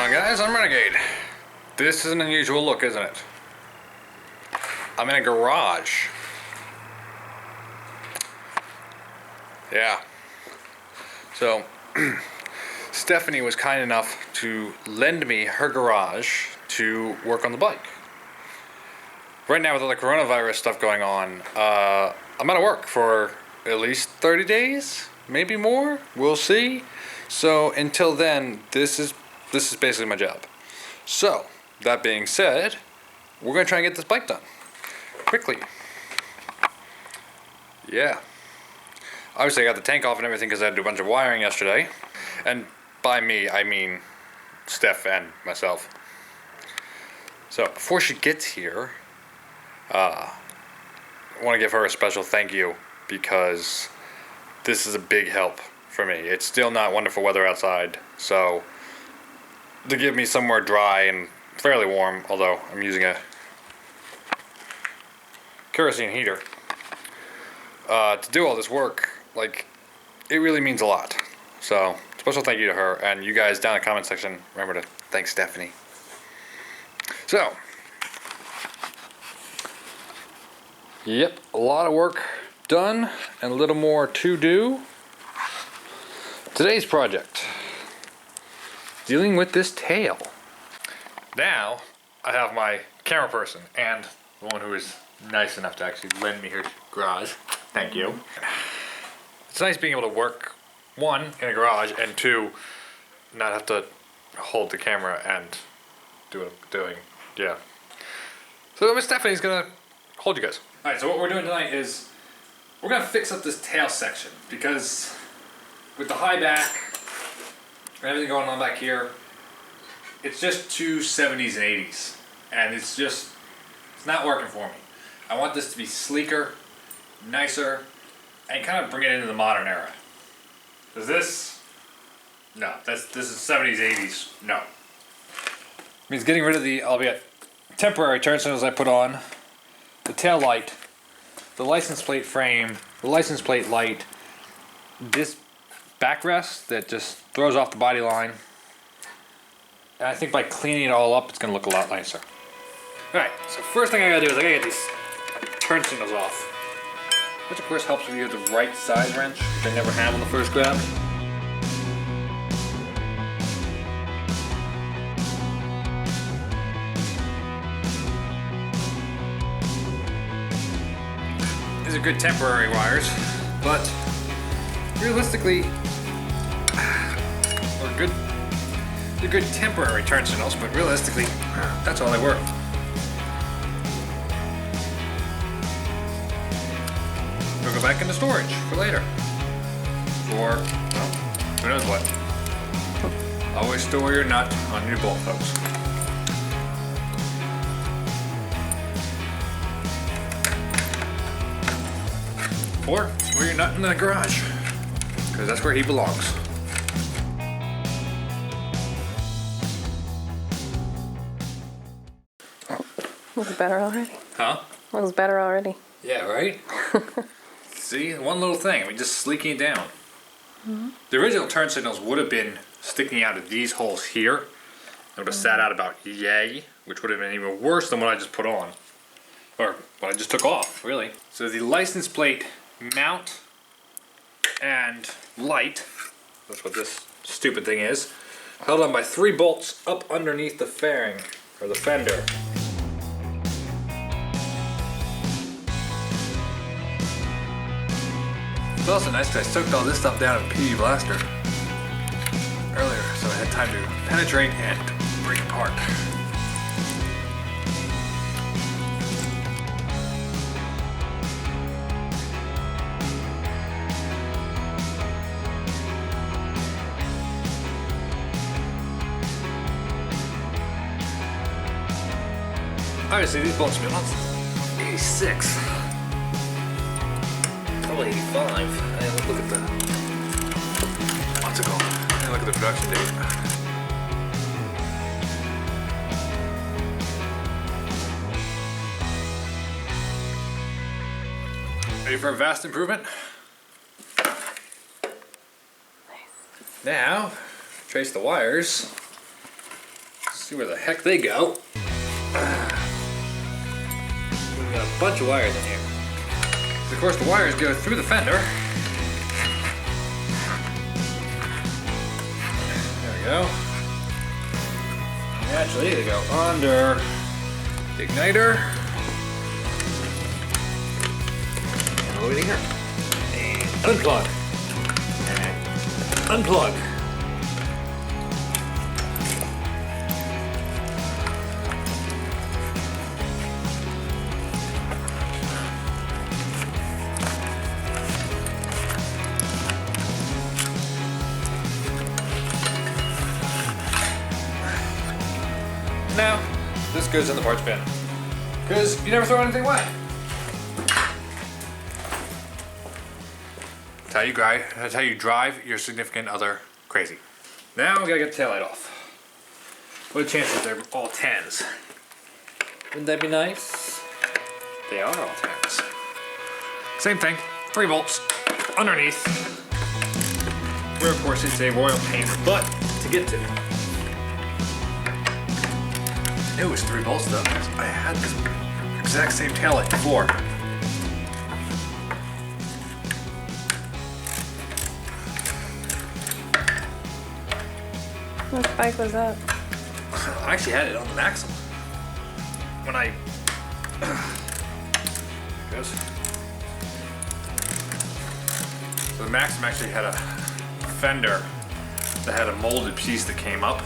going on, guys? I'm Renegade. This is an unusual look, isn't it? I'm in a garage. Yeah. So, Stephanie was kind enough to lend me her garage to work on the bike. Right now, with all the coronavirus stuff going on, I'm out of work for at least 30 days, maybe more. We'll see. So until then, this is basically my job. So that being said, we're gonna try and get this bike done quickly. Yeah. Obviously, I got the tank off and everything because I had to do a bunch of wiring yesterday. And by me, I mean Steph and myself. So before she gets here, I want to give her a special thank you because this is a big help for me. It's still not wonderful weather outside, so to give me somewhere dry and fairly warm, although I'm using a kerosene heater, to do all this work, like, it really means a lot. So special thank you to her, and you guys down in the comment section, remember to thank Stephanie. So, yep, a lot of work done and a little more to do. Today's project, dealing with this tail. Now, I have my camera person and the one who is nice enough to actually lend me her garage. Thank you. It's nice being able to work, one, in a garage, and two, not have to hold the camera and do what I'm doing. Yeah. So Miss Stephanie's gonna hold you guys. Alright, so what we're doing tonight is we're gonna fix up this tail section because with the high back and everything going on back here, it's just too 70s and 80s, and it's not working for me. I want this to be sleeker, nicer, and kind of bring it into the modern era. Is this? No, this is 70s, 80s. No. It means getting rid of the, albeit temporary turn signals I put on, the tail light, the license plate frame, the license plate light, this backrest that just throws off the body line. And I think by cleaning it all up, it's gonna look a lot nicer. Alright, so first thing I gotta do is I gotta get these turn signals off. Which of course helps if you have the right size wrench, which I never have on the first grab. These are good temporary wires, but realistically, they're good temporary turn signals, but realistically, that's all they were. We'll go back into storage for later. For, well, who knows what. Always store your nut on your bolt, folks. Or store your nut in the garage, because that's where he belongs. Looks better already. Huh? Looks better already. Yeah, right? See, one little thing, we just sleeking it down. Mm-hmm. The original turn signals would have been sticking out of these holes here. It would have sat out about yay, which would have been even worse than what I just put on. Or what I just took off, really. So the license plate mount and light, that's what this stupid thing is, held on by 3 bolts up underneath the fairing, or the fender. It's also nice because I soaked all this stuff down in PV Blaster earlier, so I had time to penetrate and break apart. Obviously, these bolts have been on 86. Probably 85. And look at the, what's it called? And look at the production date. Ready for a vast improvement? Now, trace the wires see where the heck they go. We've got a bunch of wires in here. Of course, the wires go through the fender. There we go. Naturally, they go under the igniter. And over here. And unplug. And unplug. Now, this goes in the parts bin. Because you never throw anything away. That's how you drive your significant other crazy. Now we gotta get the taillight off. What are the chances they're all 10s? Wouldn't that be nice? They are all 10s. Same thing, 3 bolts underneath. Where of course it's a royal pain in the butt to get to. It was 3 bolts though. I had this exact same taillight before. What bike was that? I actually had it on the Maxim. When I... There it goes. So the Maxim actually had a fender that had a molded piece that came up.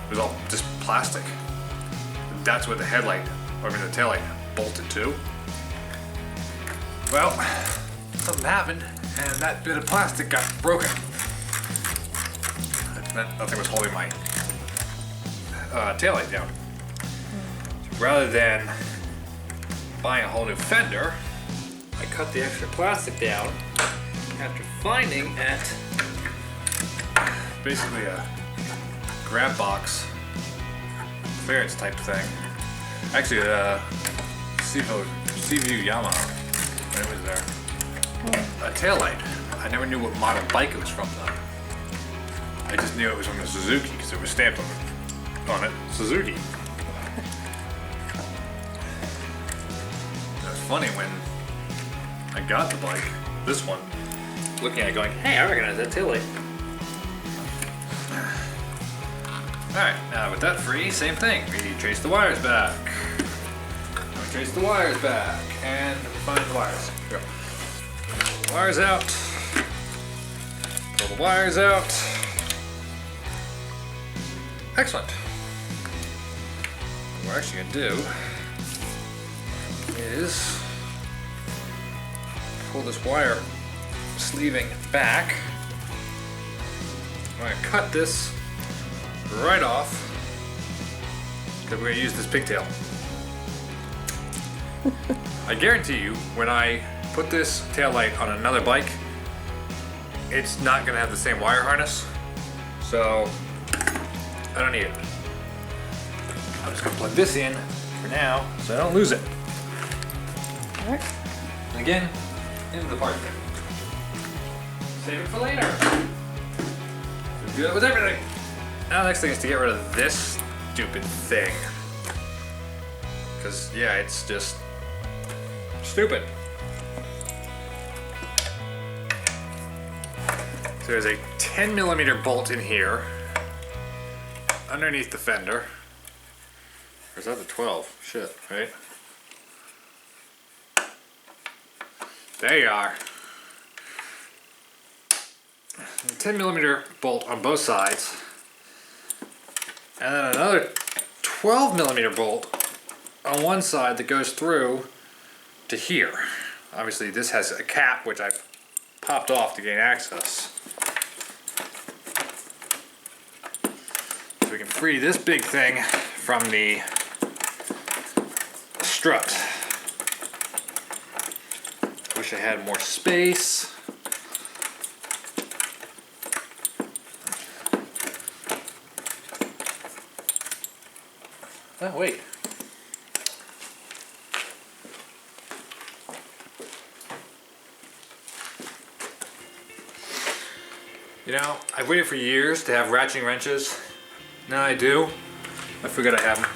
It was all just plastic. That's what the the taillight bolted to. Well, something happened and that bit of plastic got broken. Nothing was holding my taillight down. So rather than buying a whole new fender, I cut the extra plastic down after finding at basically a grab box clearance type thing. Actually, Seaview Yamaha, when it was there. A taillight. I never knew what model bike it was from though. I just knew it was from a Suzuki because it was stamped on it, Suzuki. It was funny when I got the bike, this one, looking at it going, hey, I recognize that taillight. Alright, now with that free, same thing. We trace the wires back. We trace the wires back. And find the wires. Here we go. Wires out. Pull the wires out. Excellent. What we're actually going to do is pull this wire sleeving back. I'm going to cut this right off because we're going to use this pigtail. I guarantee you when I put this taillight on another bike, it's not going to have the same wire harness, so I don't need it. I'm just going to plug this in for now so I don't lose it. Alright. And again, into the part bin. Save it for later. Do that with everything. Now the next thing is to get rid of this stupid thing. Because, yeah, it's just stupid. So there's a 10mm bolt in here, underneath the fender. Or is that the 12? Shit, right? There you are. A 10mm bolt on both sides. And then another 12mm bolt on one side that goes through to here. Obviously this has a cap which I've popped off to gain access. So we can free this big thing from the strut. Wish I had more space. Oh, wait. You know, I've waited for years to have ratcheting wrenches. Now I do. I figured I have them.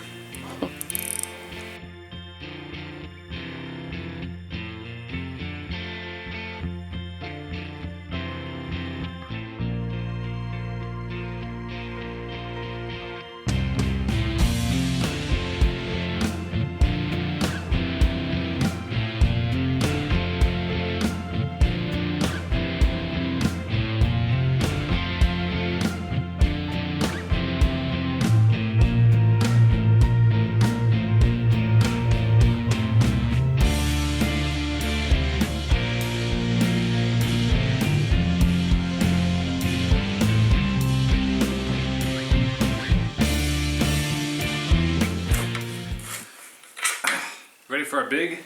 Ready for a big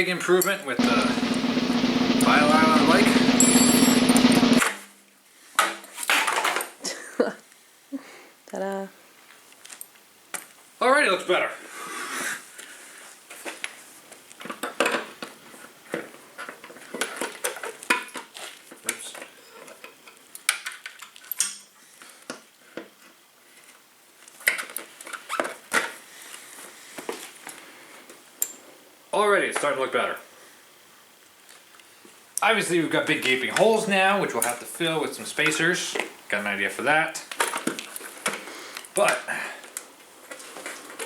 improvement with the byline on the bike? Ta-da. Alrighty, looks better. Oops. Already, it's starting to look better. Obviously, we've got big gaping holes now, which we'll have to fill with some spacers. Got an idea for that. But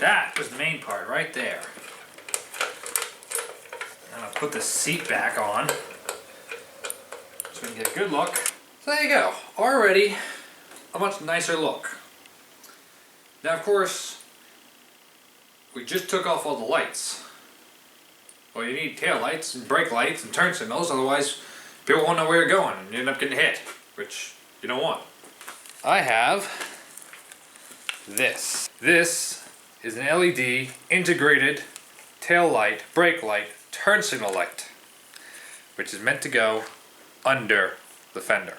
that was the main part right there. And I'll put the seat back on so we can get a good look. So there you go. Already a much nicer look. Now, of course, we just took off all the lights. Well, you need tail lights and brake lights and turn signals, otherwise people won't know where you're going and you end up getting hit, which you don't want. I have this. This is an LED integrated tail light, brake light, turn signal light, which is meant to go under the fender.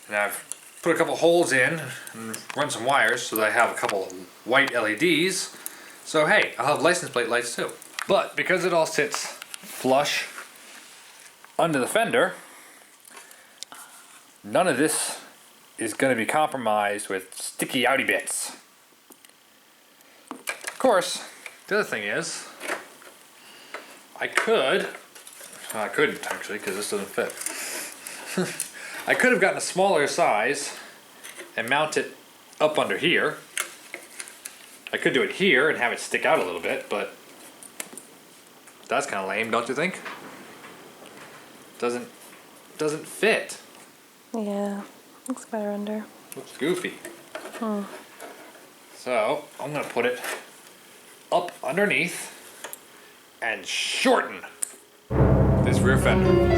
And I've put a couple holes in and run some wires so that I have a couple white LEDs. So hey, I'll have license plate lights too. But because it all sits flush under the fender, none of this is going to be compromised with sticky outy bits. Of course, the other thing is, I couldn't actually because this doesn't fit. I could have gotten a smaller size and mount it up under here. I could do it here and have it stick out a little bit, but that's kind of lame, don't you think? Doesn't fit. Yeah, looks better under. Looks goofy. So I'm gonna put it up underneath and shorten this rear fender.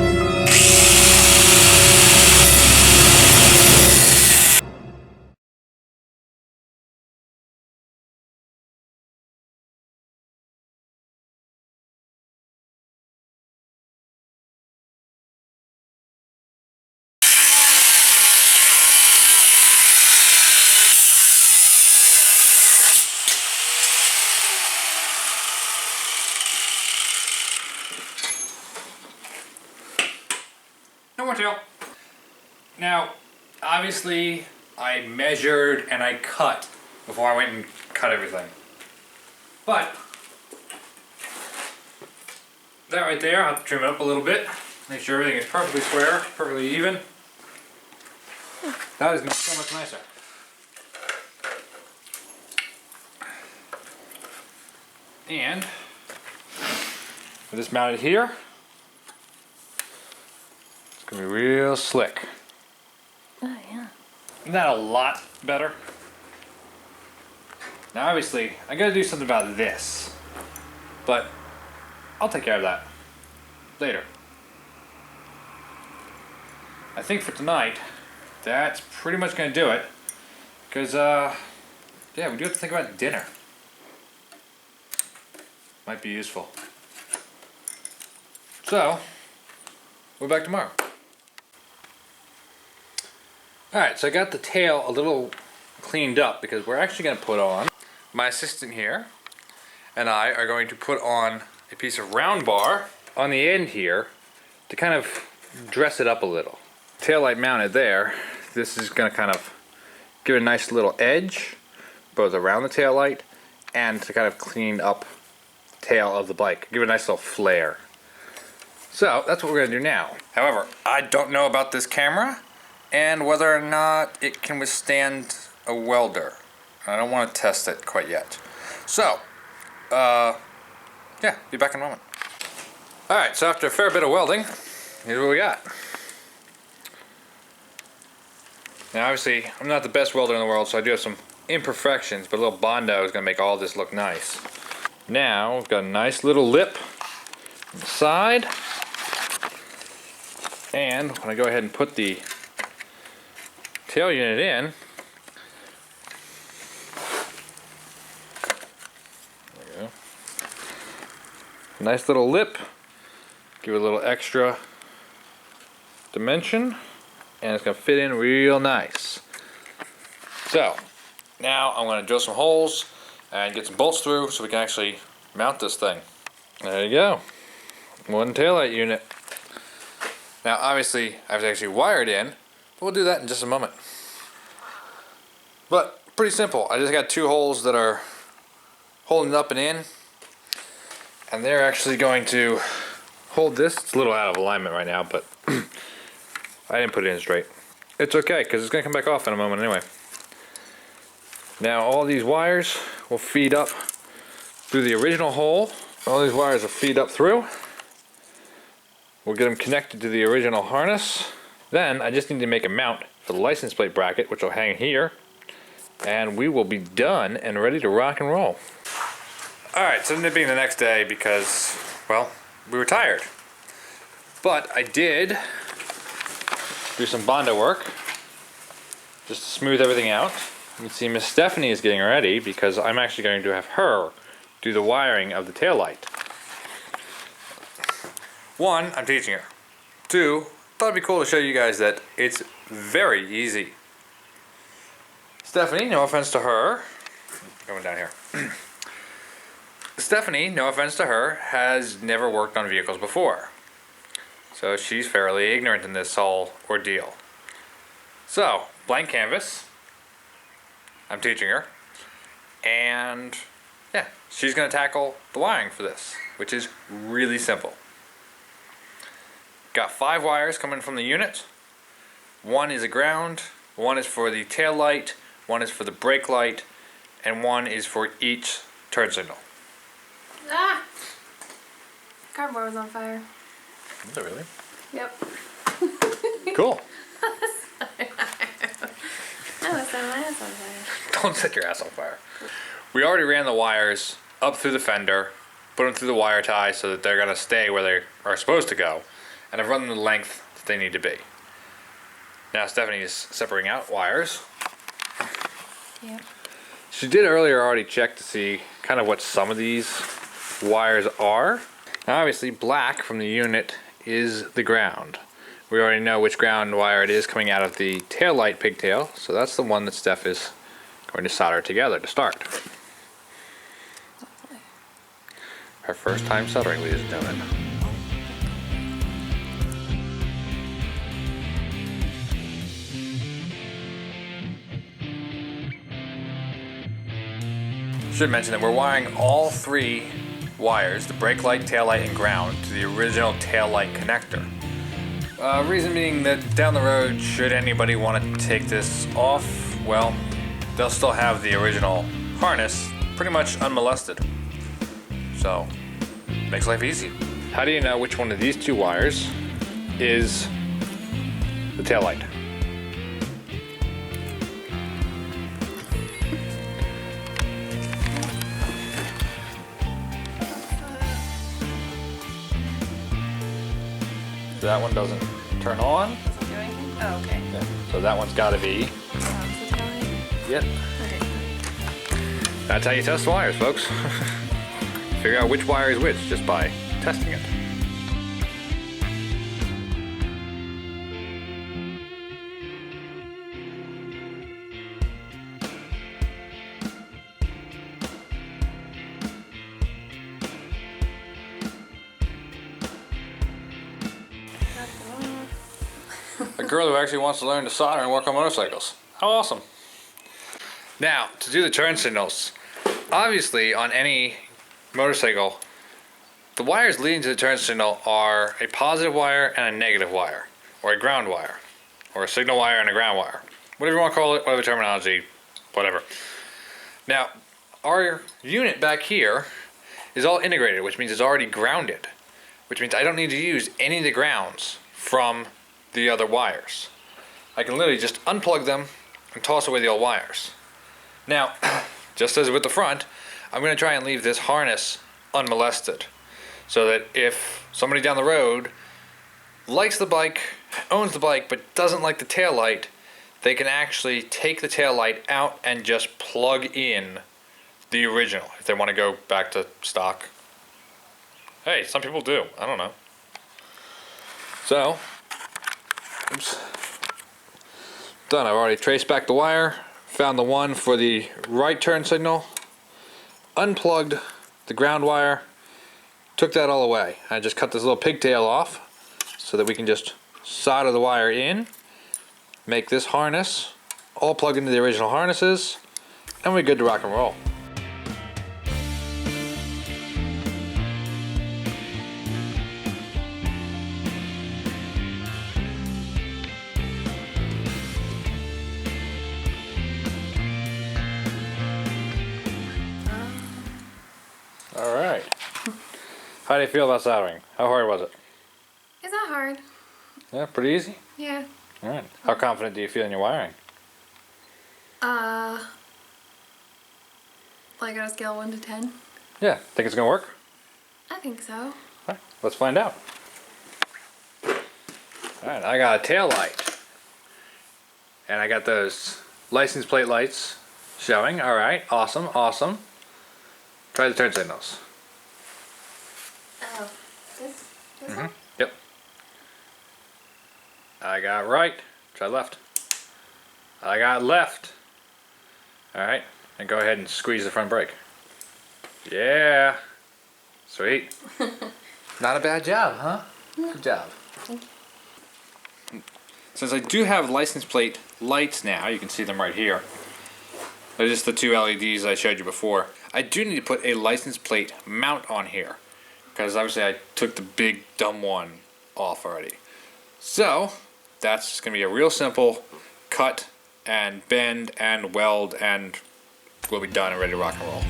No more tail. Now, obviously, I measured and I cut before I went and cut everything. But that right there, I'll have to trim it up a little bit. Make sure everything is perfectly square, perfectly even. That is going to be so much nicer. And with this mounted here, it's going to be real slick. Oh, yeah. Isn't that a lot better? Now obviously, I gotta do something about this. But I'll take care of that later. I think for tonight, that's pretty much gonna do it. Because, yeah, we do have to think about dinner. Might be useful. So, we're back tomorrow. Alright, so I got the tail a little cleaned up because we're actually going to put on, my assistant here and I are going to put on a piece of round bar on the end here to kind of dress it up a little. Tail light mounted there, this is going to kind of give it a nice little edge both around the tail light and to kind of clean up the tail of the bike. Give it a nice little flare. So that's what we're gonna do now. However, I don't know about this camera and whether or not it can withstand a welder. I don't want to test it quite yet. So, yeah, be back in a moment. Alright, so after a fair bit of welding, here's what we got. Now obviously, I'm not the best welder in the world, so I do have some imperfections, but a little Bondo is going to make all this look nice. Now, we've got a nice little lip on the side. And when I go ahead and put the tail unit in, there we go. Nice little lip, give it a little extra dimension, and it's going to fit in real nice. So, now I'm going to drill some holes and get some bolts through so we can actually mount this thing. There you go. One taillight unit. Now obviously I have to actually wire it in, but we'll do that in just a moment. But pretty simple. I just got two holes that are holding it up and in, and they're actually going to hold this. It's a little out of alignment right now, but I didn't put it in straight. It's okay, because it's going to come back off in a moment anyway. Now all these wires will feed up through the original hole. All these wires will feed up through. We'll get them connected to the original harness. Then I just need to make a mount for the license plate bracket, which will hang here. And we will be done and ready to rock and roll. Alright, so it ended up being the next day because, well, we were tired. But I did do some Bondo work just to smooth everything out. You can see Miss Stephanie is getting ready because I'm actually going to have her do the wiring of the taillight. One, I'm teaching her. Two, thought it'd be cool to show you guys that it's very easy. Stephanie, no offense to her, going down here. Stephanie, no offense to her, has never worked on vehicles before. So she's fairly ignorant in this whole ordeal. So, blank canvas. I'm teaching her. And yeah, she's going to tackle the wiring for this, which is really simple. Got 5 wires coming from the unit. One is a ground, one is for the tail light, one is for the brake light, and one is for each turn signal. Ah! Cardboard was on fire. Is it really? Yep. Cool. I was set my ass on fire. Don't set your ass on fire. We already ran the wires up through the fender, put them through the wire tie so that they're going to stay where they are supposed to go, and I've run them the length that they need to be. Now Stephanie is separating out wires. Yep. She did earlier already check to see kind of what some of these wires are. Now obviously black from the unit is the ground. We already know which ground wire it is coming out of the tail light pigtail, so that's the one that Steph is going to solder together to start. Her first time soldering, ladies and gentlemen. Should mention that we're wiring all 3 wires, the brake light, tail light, and ground, to the original tail light connector. Reason being that down the road, should anybody want to take this off, well, they'll still have the original harness pretty much unmolested. So, makes life easy. How do you know which one of these 2 wires is the tail light? So that one doesn't turn on. Does it do anything? Oh, okay. Yeah. So that one's got to be. Yep. Okay. That's how you test wires, folks. Figure out which wire is which just by testing it. A girl who actually wants to learn to solder and work on motorcycles. How awesome. Now, to do the turn signals, obviously on any motorcycle, the wires leading to the turn signal are a positive wire and a negative wire, or a ground wire, or a signal wire and a ground wire. Whatever you want to call it, whatever terminology, whatever. Now, our unit back here is all integrated, which means it's already grounded, which means I don't need to use any of the grounds from the other wires. I can literally just unplug them and toss away the old wires. Now, just as with the front, I'm going to try and leave this harness unmolested, so that if somebody down the road likes the bike, owns the bike, but doesn't like the tail light, they can actually take the tail light out and just plug in the original if they want to go back to stock. Hey, some people do. I don't know. So, oops. Done. I've already traced back the wire, found the one for the right turn signal, unplugged the ground wire, took that all away. I just cut this little pigtail off so that we can just solder the wire in, make this harness all plug into the original harnesses, and we're good to rock and roll. All right. How do you feel about soldering? How hard was it? Is that hard? Yeah, pretty easy. Yeah. All right. How confident do you feel in your wiring? Like on a scale of 1 to 10? Yeah. Think it's gonna work? I think so. All right. Let's find out. All right. I got a tail light, and I got those license plate lights showing. All right. Awesome. Awesome. Try the turn signals. Oh, this one? Yep. I got right. Try left. I got left. All right. And go ahead and squeeze the front brake. Yeah. Sweet. Not a bad job, huh? Good job. Thank you. Since I do have license plate lights now, you can see them right here. They're just the two LEDs I showed you before. I do need to put a license plate mount on here, because obviously I took the big dumb one off already. So that's just going to be a real simple cut and bend and weld, and we'll be done and ready to rock and roll.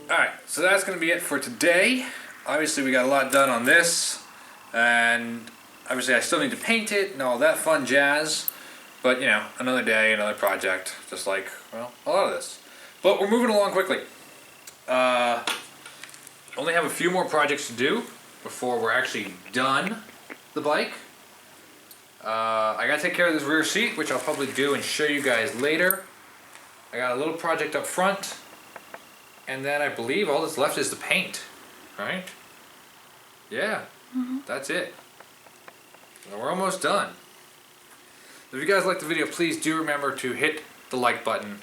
Alright, so that's going to be it for today. Obviously we got a lot done on this, and obviously I still need to paint it and all that fun jazz, but you know, another day, another project, just like, well, a lot of this. But we're moving along quickly. Only have a few more projects to do before we're actually done the bike. I gotta take care of this rear seat, which I'll probably do and show you guys later. I got a little project up front. And then I believe all that's left is the paint, right? Yeah, That's it. And we're almost done. If you guys liked the video, please do remember to hit the like button,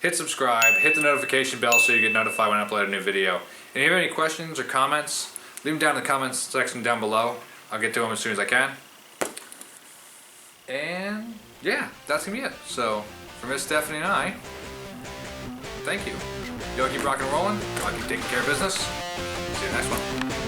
hit subscribe, hit the notification bell so you get notified when I upload a new video. And if you have any questions or comments, leave them down in the comments section down below. I'll get to them as soon as I can. And yeah, that's gonna be it. So, for Miss Stephanie and I, thank you. Y'all keep rocking and rolling. I'll keep taking care of business. See you next one.